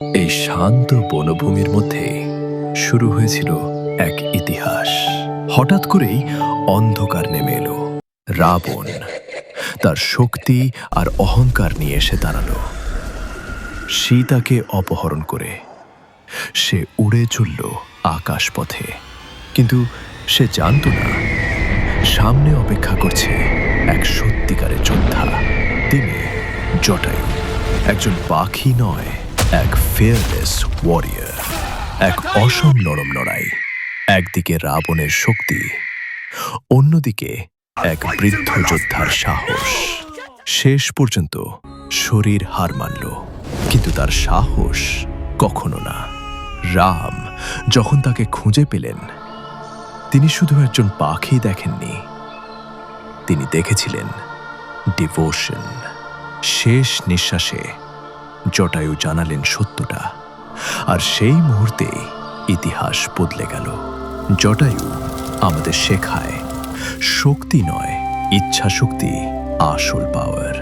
এই শান্ত বনভূমির মধ্যে শুরু হয়েছিল এক ইতিহাস। হঠাৎ করেই অন্ধকার নেমে এলো। রাবণ তার শক্তি আর অহংকার নিয়ে এসে দাঁড়ালো। সীতাকে অপহরণ করে সে উড়ে চলল আকাশপথে, কিন্তু সে জানত না সামনে অপেক্ষা করছে এক সত্যিকারের যোদ্ধা। তিনি জটায়ু, একজন পাখি নয়, এক ফিয়ারলেস ওয়ারিয়র, এক অসম নরম লড়াই। একদিকে রাবণের শক্তি, অন্যদিকে এক বৃদ্ধ যোদ্ধার সাহস। শেষ পর্যন্ত শরীর হার মানল, কিন্তু তার সাহস কখনো না। রাম যখন তাকে খুঁজে পেলেন, তিনি শুধু একজন পাখি দেখেননি, তিনি দেখেছিলেন ডিভোশন। শেষ নিঃশ্বাসে জটায়ু জানালেন সত্যটা, আর সেই মুহূর্তে ইতিহাস বদলে গেল। জটায়ু আমাদের শেখায়, শক্তি নয়, ইচ্ছা শক্তি আসল পাওয়ার।